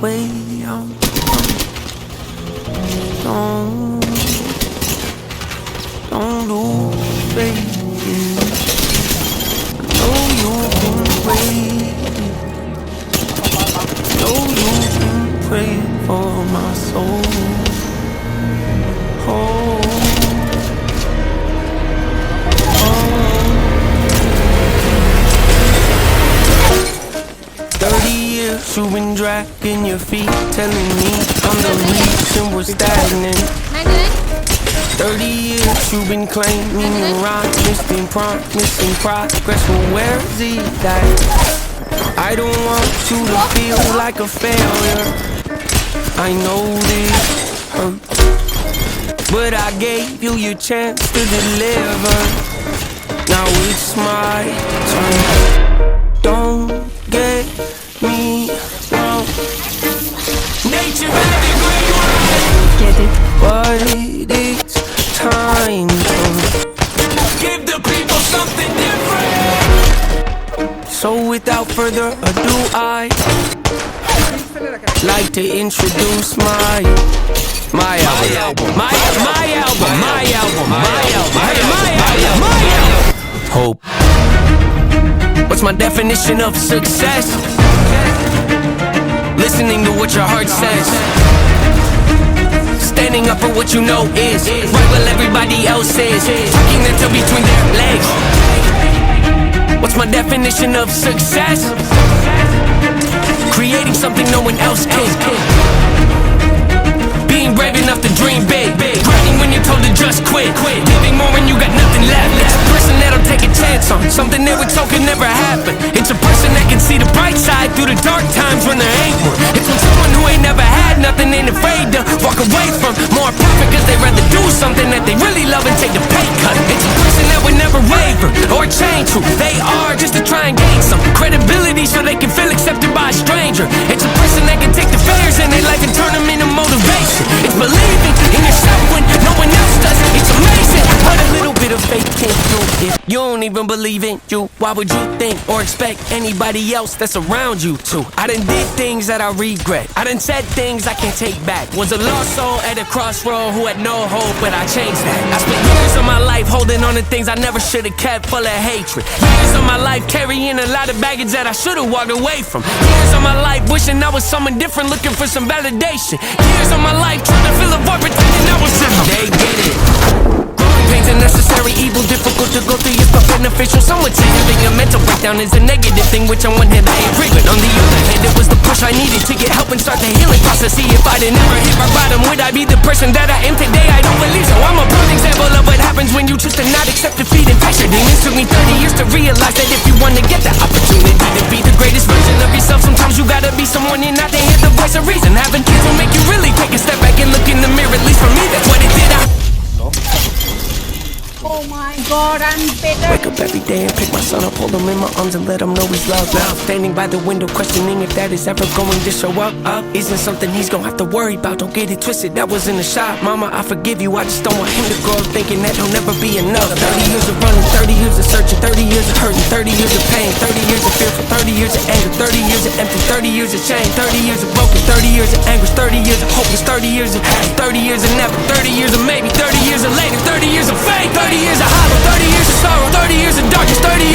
way I'm don't lose faith. I know you've been waiting. Know you've been praying for my soul. Oh. 30 years you've been dragging your feet, telling me I'm the reason we're stagnant. 30 years you've been claiming you're right, missing promising progress, but where's it at? I don't want you to feel like a failure. I know this hurts, but I gave you your chance to deliver. Now it's my turn. Don't get me wrong. Nature had a great run. Get it? But it's time to give the people something different. So without further ado, I like to introduce my album. My album. Hope. What's my definition of success? Listening to what your heart says. Standing up for what you know is right while everybody else is tucking their tail between their legs. What's my definition of success? Creating something no one else can. Being brave enough to dream big. Grinding when you're told to just quit. Giving more when you got nothing left. It's a person that'll take a chance on something they were told could never happen. It's a person that can see the bright side through the dark times when there ain't one. It's when someone who ain't never had nothing ain't afraid to walk away from more profit, cause they'd rather do something that they really love and take the pay cut. It's a person that would never waver or change who they are just to try and gain some credibility so they can feel accepted by a stranger. It's a person that can take the failures in their life and turn them into motivation. It's believing in yourself when no one else does. It's amazing what a little bit of faith can do. If you don't even believe in you, why would you think or expect anybody else that's around you to? I done did things that I regret. I done said things I can't take back. Was a lost soul at a crossroad who had no hope, but I changed that. I spent years of my life holding on to things I never should have kept, full of hatred. Years of my life carrying a lot of baggage that I should have walked away from. Years of my life wishing I was someone different, looking for some validation. Years of my life trying to fill a void, pretending I was them. They get it. Growing pains a necessary evil, difficult to go through, yet but beneficial. Some would say having a mental breakdown is a negative thing, which on one hand I agree, but on the other hand it was the push I needed to get help and start the healing process. See, if I didn't ever hit my bottom, would I be the person that I am today? I don't believe so. I'm a prime example of what happens when you choose to not accept defeat and face your demons. Took me 30 years to realize that if you want to get the opportunity to be the greatest version of yourself, sometimes you gotta be someone you're not to hear the voice of reason. Having kids will make you really take a step back and look in the mirror. At least for me, that's what it did. Oh my god, I'm better. Wake up every day and pick my son up, hold him in my arms and let him know he's loved. Now standing by the window questioning if that is ever going to show up. Isn't something he's gonna have to worry about, don't get it twisted, that was in the shop. Mama, I forgive you, I just don't want him to grow up thinking that he'll never be enough. 30 years of running, 30 years of searching, 30 years of hurting, 30 years of pain, 30 years of fearful, 30 years of anger, 30 years of empty, 30 years of shame, 30 years of broken, 30 years of anguish, 30 years of hopeless, 30 years of hate, 30 years of never, 30 years of maybe, 30 years of later, 30 years of faith, 30 years of hollow, 30 years of sorrow, 30 years of darkness, 30